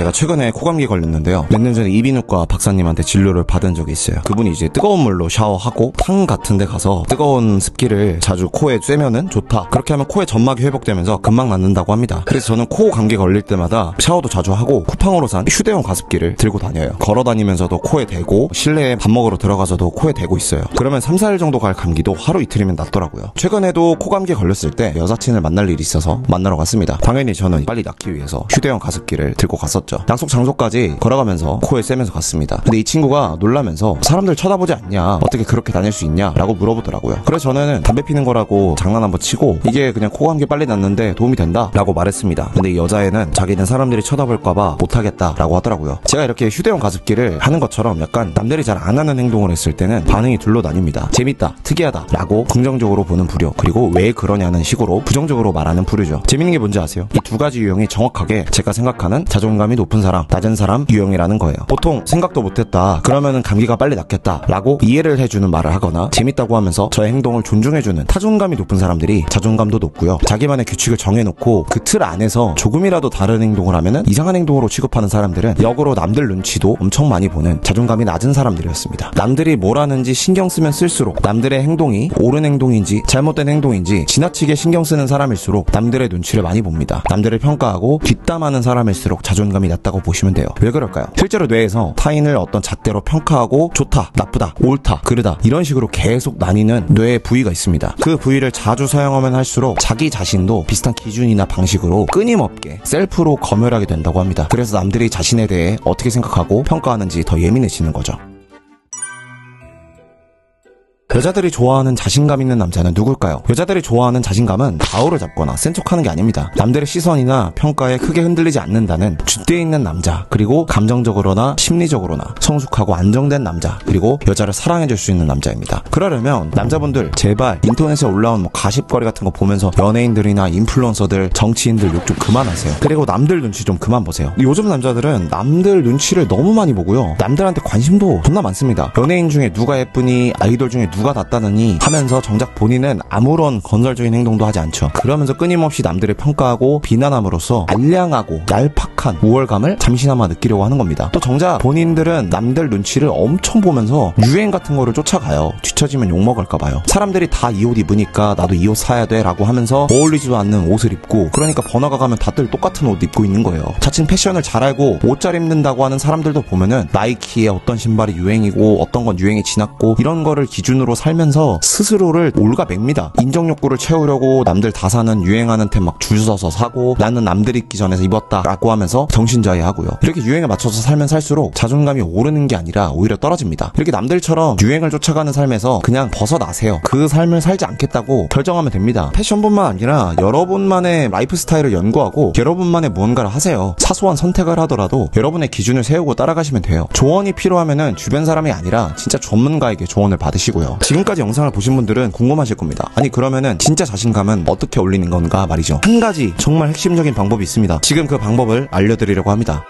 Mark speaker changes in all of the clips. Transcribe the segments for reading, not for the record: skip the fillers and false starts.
Speaker 1: 제가 최근에 코감기 걸렸는데요. 몇 년 전에 이비인후과 박사님한테 진료를 받은 적이 있어요. 그분이 이제 뜨거운 물로 샤워하고 탕 같은 데 가서 뜨거운 습기를 자주 코에 쐬면은 좋다. 그렇게 하면 코의 점막이 회복되면서 금방 낫는다고 합니다. 그래서 저는 코 감기 걸릴 때마다 샤워도 자주 하고 쿠팡으로 산 휴대용 가습기를 들고 다녀요. 걸어 다니면서도 코에 대고 실내에 밥 먹으러 들어가서도 코에 대고 있어요. 그러면 3, 4일 정도 갈 감기도 하루 이틀이면 낫더라고요. 최근에도 코감기 걸렸을 때 여사친을 만날 일이 있어서 만나러 갔습니다. 당연히 저는 빨리 낫기 위해서 휴대용 가습기를 들고 갔었죠. 약속 장소까지 걸어가면서 코에 쐬면서 갔습니다. 근데 이 친구가 놀라면서 사람들 쳐다보지 않냐, 어떻게 그렇게 다닐 수 있냐 라고 물어보더라고요. 그래서 저는 담배 피는 거라고 장난 한번 치고 이게 그냥 코감기 빨리 낫는데 도움이 된다 라고 말했습니다. 근데 이 여자애는 자기는 사람들이 쳐다볼까봐 못하겠다 라고 하더라고요. 제가 이렇게 휴대용 가습기를 하는 것처럼 약간 남들이 잘 안 하는 행동을 했을 때는 반응이 둘로 나뉩니다. 재밌다, 특이하다 라고 긍정적으로 보는 부류, 그리고 왜 그러냐는 식으로 부정적으로 말하는 부류죠. 재밌는 게 뭔지 아세요? 이 두 가지 유형이 정확하게 제가 생각하는 자존감이 높은 사람, 낮은 사람 유형이라는 거예요. 보통 생각도 못했다, 그러면은 감기가 빨리 낫겠다 라고 이해를 해주는 말을 하거나 재밌다고 하면서 저의 행동을 존중해주는 타존감이 높은 사람들이 자존감도 높고요. 자기만의 규칙을 정해놓고 그 틀 안에서 조금이라도 다른 행동을 하면은 이상한 행동으로 취급하는 사람들은 역으로 남들 눈치도 엄청 많이 보는 자존감이 낮은 사람들이었습니다. 남들이 뭘 하는지 신경 쓰면 쓸수록 남들의 행동이 옳은 행동인지 잘못된 행동인지 지나치게 신경 쓰는 사람일수록 남들의 눈치를 많이 봅니다. 남들을 평가하고 뒷담하는 사람일수록 자존감이 낮다고 보시면 돼요. 왜 그럴까요? 실제로 뇌에서 타인을 어떤 잣대로 평가하고 좋다, 나쁘다, 옳다, 그르다 이런 식으로 계속 나뉘는 뇌의 부위가 있습니다. 그 부위를 자주 사용하면 할수록 자기 자신도 비슷한 기준이나 방식으로 끊임없게 셀프로 검열하게 된다고 합니다. 그래서 남들이 자신에 대해 어떻게 생각하고 평가하는지 더 예민해지는 거죠. 여자들이 좋아하는 자신감 있는 남자는 누굴까요? 여자들이 좋아하는 자신감은 가오를 잡거나 센 척하는 게 아닙니다. 남들의 시선이나 평가에 크게 흔들리지 않는다는 줏대 있는 남자, 그리고 감정적으로나 심리적으로나 성숙하고 안정된 남자, 그리고 여자를 사랑해줄 수 있는 남자입니다. 그러려면 남자분들 제발 인터넷에 올라온 가십거리 같은 거 보면서 연예인들이나 인플루언서들, 정치인들 욕 좀 그만하세요. 그리고 남들 눈치 좀 그만 보세요. 요즘 남자들은 남들 눈치를 너무 많이 보고요. 남들한테 관심도 존나 많습니다. 연예인 중에 누가 예쁘니, 아이돌 중에 누가 낫다느니 하면서 정작 본인은 아무런 건설적인 행동도 하지 않죠. 그러면서 끊임없이 남들을 평가하고 비난함으로써 알량하고 얄팍한 우월감을 잠시나마 느끼려고 하는 겁니다. 또 정작 본인들은 남들 눈치를 엄청 보면서 유행 같은 거를 쫓아가요. 뒤처지면 욕먹을까봐요. 사람들이 다 이 옷 입으니까 나도 이 옷 사야 돼 라고 하면서 어울리지도 않는 옷을 입고, 그러니까 번화가 가면 다들 똑같은 옷 입고 있는 거예요. 자칭 패션을 잘 알고 옷 잘 입는다고 하는 사람들도 보면은 나이키의 어떤 신발이 유행이고 어떤 건 유행이 지났고 이런 거를 기준으로 살면서 스스로를 올가맵니다. 인정 욕구를 채우려고 남들 다 사는 유행하는 템 막 줄 서서 사고, 나는 남들 입기 전에 입었다 라고 하면서 정신자해하고요. 이렇게 유행에 맞춰서 살면 살수록 자존감이 오르는 게 아니라 오히려 떨어집니다. 이렇게 남들처럼 유행을 쫓아가는 삶에서 그냥 벗어나세요. 그 삶을 살지 않겠다고 결정하면 됩니다. 패션뿐만 아니라 여러분만의 라이프 스타일을 연구하고 여러분만의 무언가를 하세요. 사소한 선택을 하더라도 여러분의 기준을 세우고 따라가시면 돼요. 조언이 필요하면은 주변 사람이 아니라 진짜 전문가에게 조언을 받으시고요. 지금까지 영상을 보신 분들은 궁금하실 겁니다. 아니 그러면은 진짜 자신감은 어떻게 올리는 건가 말이죠. 한 가지 정말 핵심적인 방법이 있습니다. 지금 그 방법을 알려드리려고 합니다.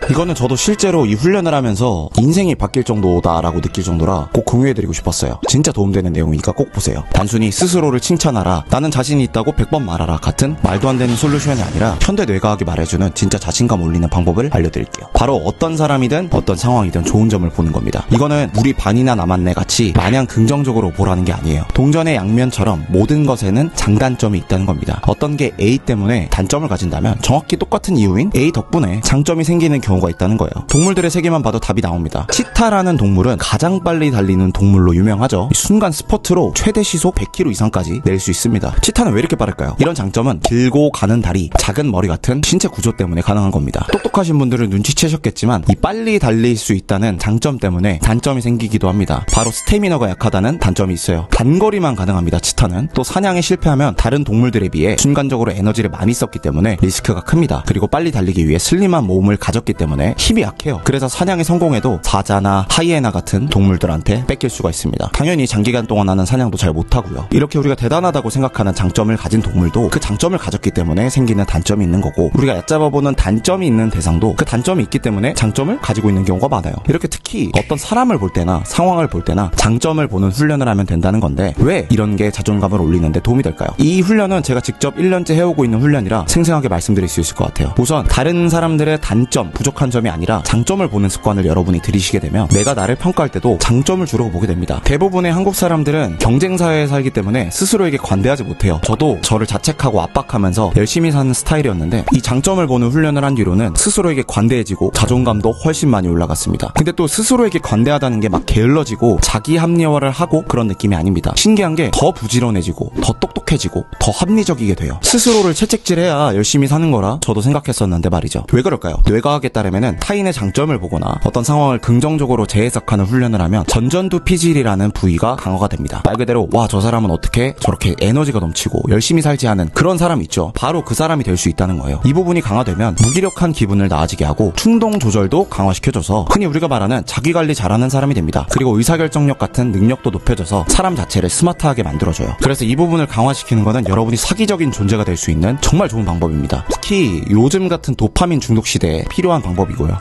Speaker 1: 이거는 저도 실제로 이 훈련을 하면서 인생이 바뀔 정도다라고 느낄 정도라 꼭 공유해드리고 싶었어요. 진짜 도움되는 내용이니까 꼭 보세요. 단순히 스스로를 칭찬하라, 나는 자신이 있다고 100번 말하라 같은 말도 안 되는 솔루션이 아니라 현대 뇌과학이 말해주는 진짜 자신감 올리는 방법을 알려드릴게요. 바로 어떤 사람이든 어떤 상황이든 좋은 점을 보는 겁니다. 이거는 우리 반이나 남았네 같이 마냥 긍정적으로 보라는 게 아니에요. 동전의 양면처럼 모든 것에는 장단점이 있다는 겁니다. 어떤 게 A 때문에 단점을 가진다면 정확히 똑같은 이유인 A 덕분에 장점이 생기는 경우가 있다는 거예요. 동물들의 세계만 봐도 답이 나옵니다. 치타라는 동물은 가장 빨리 달리는 동물로 유명하죠. 순간 스퍼트로 최대 시속 100km 이상까지 낼 수 있습니다. 치타는 왜 이렇게 빠를까요? 이런 장점은 길고 가는 다리, 작은 머리 같은 신체 구조 때문에 가능한 겁니다. 똑똑하신 분들은 눈치채셨겠지만 이 빨리 달릴 수 있다는 장점 때문에 단점이 생기기도 합니다. 바로 스태미너가 약하다는 단점이 있어요. 단거리만 가능합니다. 치타는. 또 사냥에 실패하면 다른 동물들에 비해 순간적으로 에너지를 많이 썼기 때문에 리스크가 큽니다. 그리고 빨리 달리기 위해 슬림한 몸을 가졌기 때문에 때문에 힘이 약해요. 그래서 사냥에 성공해도 사자나 하이에나 같은 동물들한테 뺏길 수가 있습니다. 당연히 장기간 동안 하는 사냥도 잘 못하고요. 이렇게 우리가 대단하다고 생각하는 장점을 가진 동물도 그 장점을 가졌기 때문에 생기는 단점이 있는 거고, 우리가 얕잡아보는 단점이 있는 대상도 그 단점이 있기 때문에 장점을 가지고 있는 경우가 많아요. 이렇게 특히 어떤 사람을 볼 때나 상황을 볼 때나 장점을 보는 훈련을 하면 된다는 건데, 왜 이런 게 자존감을 올리는데 도움이 될까요? 이 훈련은 제가 직접 1년째 해오고 있는 훈련이라 생생하게 말씀드릴 수 있을 것 같아요. 우선 다른 사람들의 단점, 부족한 점이 아니라 장점을 보는 습관을 여러분이 들이시게 되면 내가 나를 평가할 때도 장점을 주로 보게 됩니다. 대부분의 한국 사람들은 경쟁사회에 살기 때문에 스스로에게 관대하지 못해요. 저도 저를 자책하고 압박하면서 열심히 사는 스타일이었는데, 이 장점을 보는 훈련을 한 뒤로는 스스로에게 관대해지고 자존감도 훨씬 많이 올라갔습니다. 근데 또 스스로에게 관대하다는 게 막 게을러지고 자기 합리화를 하고 그런 느낌이 아닙니다. 신기한 게 더 부지런해지고 더 똑똑해지고 더 합리적이게 돼요. 스스로를 채찍질해야 열심히 사는 거라 저도 생각했었는데 말이죠. 왜 그럴까요? 뇌과학에 따르면 타인의 장점을 보거나 어떤 상황을 긍정적으로 재해석하는 훈련을 하면 전전두피질이라는 부위가 강화가 됩니다. 말 그대로 와, 저 사람은 어떻게 저렇게 에너지가 넘치고 열심히 살지 하는 그런 사람 있죠. 바로 그 사람이 될 수 있다는 거예요. 이 부분이 강화되면 무기력한 기분을 나아지게 하고 충동 조절도 강화시켜줘서 흔히 우리가 말하는 자기관리 잘하는 사람이 됩니다. 그리고 의사결정력 같은 능력도 높여져서 사람 자체를 스마트하게 만들어줘요. 그래서 이 부분을 강화시키는 거는 여러분이 사기적인 존재가 될 수 있는 정말 좋은 방법입니다. 특히 요즘 같은 도파민 중독 시대에 필요한 방법이고요.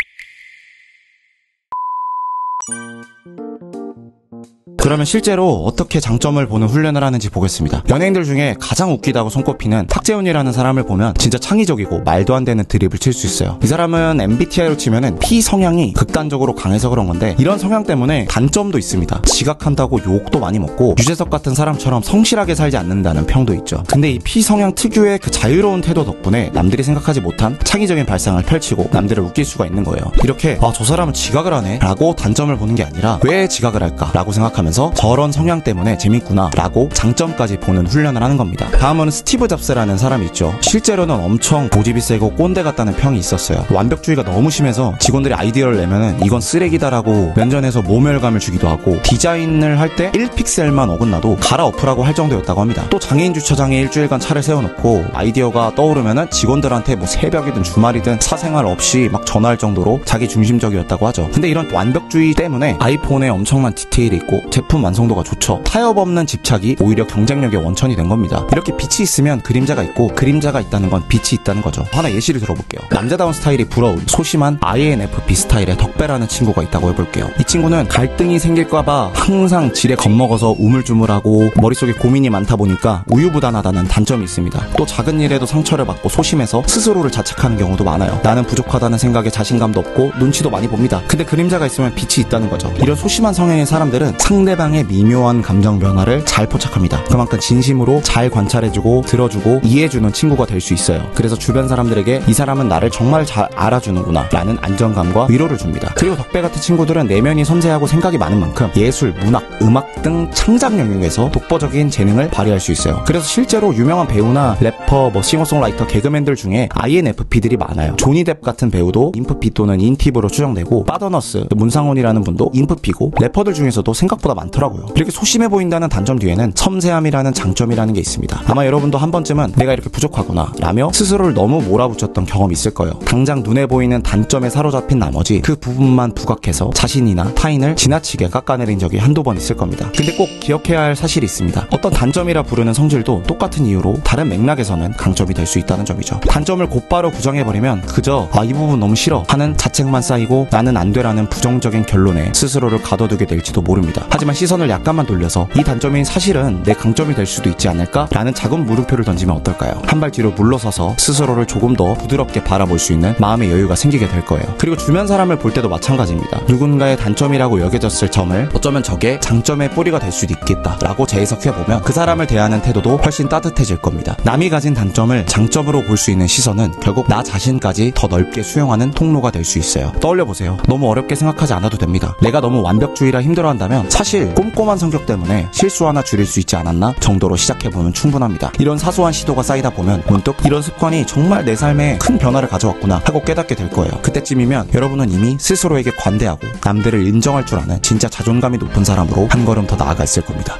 Speaker 1: 그러면 실제로 어떻게 장점을 보는 훈련을 하는지 보겠습니다. 연예인들 중에 가장 웃기다고 손꼽히는 탁재훈이라는 사람을 보면 진짜 창의적이고 말도 안 되는 드립을 칠 수 있어요. 이 사람은 MBTI로 치면은 P 성향이 극단적으로 강해서 그런 건데, 이런 성향 때문에 단점도 있습니다. 지각한다고 욕도 많이 먹고 유재석 같은 사람처럼 성실하게 살지 않는다는 평도 있죠. 근데 이 P 성향 특유의 그 자유로운 태도 덕분에 남들이 생각하지 못한 창의적인 발상을 펼치고 남들을 웃길 수가 있는 거예요. 이렇게 저 사람은 지각을 하네 라고 단점을 보는 게 아니라 왜 지각을 할까 라고 생각하면서 저런 성향 때문에 재밌구나 라고 장점까지 보는 훈련을 하는 겁니다. 다음은 스티브 잡스라는 사람이 있죠. 실제로는 엄청 고집이 세고 꼰대 같다는 평이 있었어요. 완벽주의가 너무 심해서 직원들이 아이디어를 내면은 이건 쓰레기다라고 면전에서 모멸감을 주기도 하고, 디자인을 할 때 1픽셀만 어긋나도 갈아엎으라고 할 정도였다고 합니다. 또 장애인 주차장에 일주일간 차를 세워놓고 아이디어가 떠오르면은 직원들한테 뭐 새벽이든 주말이든 사생활 없이 막 전화할 정도로 자기 중심적이었다고 하죠. 근데 이런 완벽주의 때문에 아이폰에 엄청난 디테일이 있고 제품 완성도가 좋죠. 타협 없는 집착이 오히려 경쟁력의 원천이 된 겁니다. 이렇게 빛이 있으면 그림자가 있고, 그림자가 있다는 건 빛이 있다는 거죠. 하나 예시를 들어볼게요. 남자다운 스타일이 부러운 소심한 INFP 스타일의 덕배라는 친구가 있다고 해볼게요. 이 친구는 갈등이 생길까봐 항상 지레 겁먹어서 우물쭈물하고 머릿속에 고민이 많다 보니까 우유부단하다는 단점이 있습니다. 또 작은 일에도 상처를 받고 소심해서 스스로를 자책하는 경우도 많아요. 나는 부족하다는 생각에 자신감도 없고 눈치도 많이 봅니다. 근데 그림자가 있으면 빛이 있다는 거죠. 이런 소심한 성향의 사람들은 상대방의 미묘한 감정 변화를 잘 포착합니다. 그만큼 진심으로 잘 관찰해주고 들어주고 이해해주는 친구가 될 수 있어요. 그래서 주변 사람들에게 이 사람은 나를 정말 잘 알아주는구나 라는 안정감과 위로를 줍니다. 그리고 덕배 같은 친구들은 내면이 섬세하고 생각이 많은 만큼 예술, 문학, 음악 등 창작 영역에서 독보적인 재능을 발휘할 수 있어요. 그래서 실제로 유명한 배우나 래퍼, 싱어송라이터, 개그맨들 중에 INFP들이 많아요. 조니 뎁 같은 배우도 인프피 또는 인팁으로 추정되고, 빠더너스, 문상훈이라는 분도 인프피고, 래퍼들 중에서도 생각보다 많더라고요. 이렇게 소심해 보인다는 단점 뒤에는 섬세함이라는 장점이라는 게 있습니다. 아마 여러분도 한 번쯤은 내가 이렇게 부족하구나 라며 스스로를 너무 몰아붙였던 경험이 있을 거예요. 당장 눈에 보이는 단점에 사로잡힌 나머지 그 부분만 부각해서 자신이나 타인을 지나치게 깎아내린 적이 한두 번 있을 겁니다. 근데 꼭 기억해야 할 사실이 있습니다. 어떤 단점이라 부르는 성질도 똑같은 이유로 다른 맥락에서는 강점이 될 수 있다는 점이죠. 단점을 곧바로 부정해버리면 그저 이 부분 너무 싫어 하는 자책만 쌓이고 나는 안 되라는 부정적인 결론에 스스로를 가둬두게 될지도 모릅니다. 하지만 시선을 약간만 돌려서 이 단점이 사실은 내 강점이 될 수도 있지 않을까? 라는 작은 물음표를 던지면 어떨까요? 한 발 뒤로 물러서서 스스로를 조금 더 부드럽게 바라볼 수 있는 마음의 여유가 생기게 될 거예요. 그리고 주변 사람을 볼 때도 마찬가지입니다. 누군가의 단점이라고 여겨졌을 점을 어쩌면 저게 장점의 뿌리가 될 수도 있겠다 라고 재해석해보면 그 사람을 대하는 태도도 훨씬 따뜻해질 겁니다. 남이 가진 단점을 장점으로 볼 수 있는 시선은 결국 나 자신까지 더 넓게 수용하는 통로가 될 수 있어요. 떠올려보세요. 너무 어렵게 생각하지 않아도 됩니다. 내가 너무 완벽주의라 힘들어한다면 사실 꼼꼼한 성격 때문에 실수 하나 줄일 수 있지 않았나 정도로 시작해보면 충분합니다. 이런 사소한 시도가 쌓이다 보면 문득 이런 습관이 정말 내 삶에 큰 변화를 가져왔구나 하고 깨닫게 될 거예요. 그때쯤이면 여러분은 이미 스스로에게 관대하고 남들을 인정할 줄 아는 진짜 자존감이 높은 사람으로 한 걸음 더 나아가 있을 겁니다.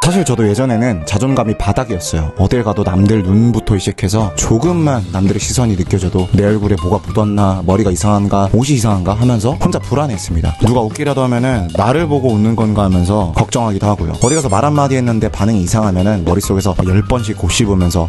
Speaker 1: 사실 저도 예전에는 자존감이 바닥이었어요. 어딜 가도 남들 눈부터 시작해서 조금만 남들의 시선이 느껴져도 내 얼굴에 뭐가 묻었나, 머리가 이상한가, 옷이 이상한가 하면서 혼자 불안했습니다. 누가 웃기라도 하면은 나를 보고 웃는 건가 하면서 걱정하기도 하고요. 어디 가서 말 한마디 했는데 반응이 이상하면은 머릿속에서 10번씩 곱씹으면서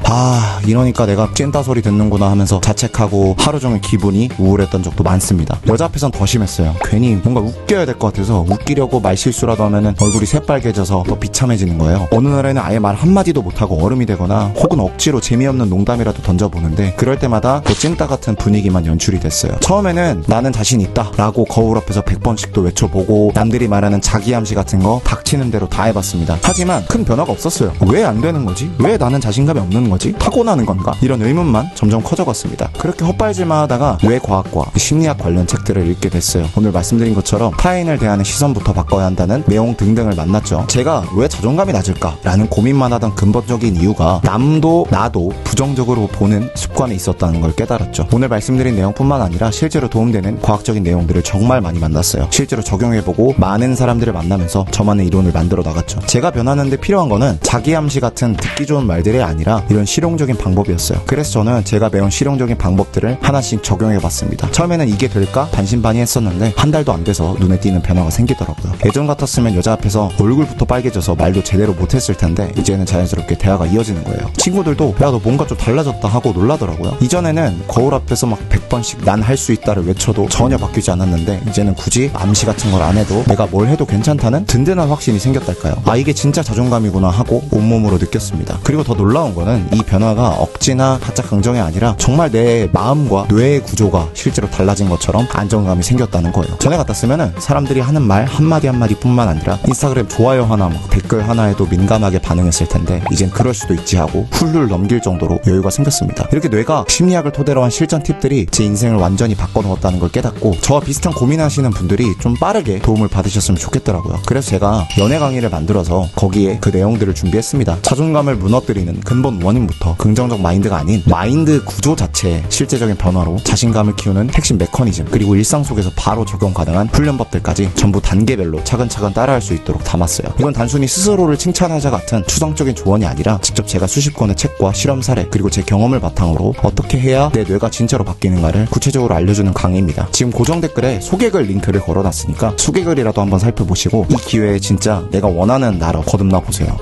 Speaker 1: 이러니까 내가 찐따 소리 듣는구나 하면서 자책하고 하루 종일 기분이 우울했던 적도 많습니다. 여자 앞에선 더 심했어요. 괜히 뭔가 웃겨야 될 것 같아서 웃기려고 말실수라도 하면은 얼굴이 새빨개져서 더 비참해지는 거예요. 어느 날에는 아예 말 한마디도 못하고 얼음이 되거나 혹은 억지로 재미없는 농담이라도 던져보는데 그럴 때마다 또 찐따 같은 분위기만 연출이 됐어요. 처음에는 나는 자신 있다 라고 거울 앞에서 100번씩도 외쳐보고 남들이 말하는 자기암시 같은 거 닥치는 대로 다 해봤습니다. 하지만 큰 변화가 없었어요. 왜 안 되는 거지? 왜 나는 자신감이 없는 거지? 타고나는 건가? 이런 의문만 점점 커져갔습니다. 그렇게 헛발질만 하다가 뇌과학과 심리학 관련 책들을 읽게 됐어요. 오늘 말씀드린 것처럼 타인을 대하는 시선부터 바꿔야 한다는 내용 등등을 만났죠. 제가 왜 자존감이 낮을까? 라는 고민만 하던 근본적인 이유가 남도 나도 부정적으로 보는 습관이 있었다는 걸 깨달았죠. 오늘 말씀드린 내용뿐만 아니라 실제로 도움되는 과학적인 내용들을 정말 많이 만났어요. 실제로 적용해보고 많은 사람들을 만나면서 저만의 이론을 만들어 나갔죠. 제가 변하는데 필요한 거는 자기암시 같은 듣기 좋은 말들이 아니라 이런 실용적인 방법이었어요. 그래서 저는 제가 배운 실용적인 방법들을 하나씩 적용해봤습니다. 처음에는 이게 될까? 반신반의했었는데 한 달도 안 돼서 눈에 띄는 변화가 생기더라고요. 예전 같았으면 여자 앞에서 얼굴부터 빨개져서 말도 제대로 못했을 텐데 이제는 자연스럽게 대화가 이어지는 거예요. 친구들도 야 너 뭔가 좀 달라졌다 하고 놀라더라고요. 이전에는 거울 앞에서 막 100번씩 난 할 수 있다를 외쳐도 전혀 바뀌지 않았는데 이제는 굳이 암시 같은 걸 안 해도 내가 뭘 해도 괜찮다는 든든한 확신이 생겼달까요? 이게 진짜 자존감이구나 하고 온몸으로 느꼈습니다. 그리고 더 놀라운 거는 이 변화가 억지나 가짜 강정이 아니라 정말 내 마음과 뇌의 구조가 실제로 달라진 것처럼 안정감이 생겼다는 거예요. 전에 같았으면은 사람들이 하는 말 한마디 한마디뿐만 아니라 인스타그램 좋아요 하나 막 댓글 하나에도 민감하게 반응했을 텐데 이젠 그럴 수도 있지 하고 훌훌 넘길 정도로 여유가 생겼습니다. 이렇게 뇌가 심리학을 토대로 한 실전 팁들이 제 인생을 완전히 바꿔놓았다는 걸 깨닫고 저와 비슷한 고민하시는 분들이 좀 빠르게 도움을 받으셨으면 좋겠더라고요. 그래서 제가 연애 강의를 만들어서 거기에 그 내용들을 준비했습니다. 자존감을 무너뜨리는 근본 원인부터 긍정적 마인드가 아닌 마인드 구조 자체의 실제적인 변화로 자신감을 키우는 핵심 메커니즘 그리고 일상 속에서 바로 적용 가능한 훈련법들까지 전부 단계별로 차근차근 따라할 수 있도록 담았어요. 이건 단순히 스스로를 칭찬하자 같은 추상적인 조언이 아니라 직접 제가 수십 권의 책과 실험 사례 그리고 제 경험을 바탕으로 어떻게 해야 내 뇌가 진짜로 바뀌는가를 구체적으로 알려주는 강의입니다. 지금 고정 댓글에 소개글 링크를 걸어놨으니까 소개글이라도 한번 살펴보시고 이 기회에 진짜 내가 원하는 나로 거듭나 보세요.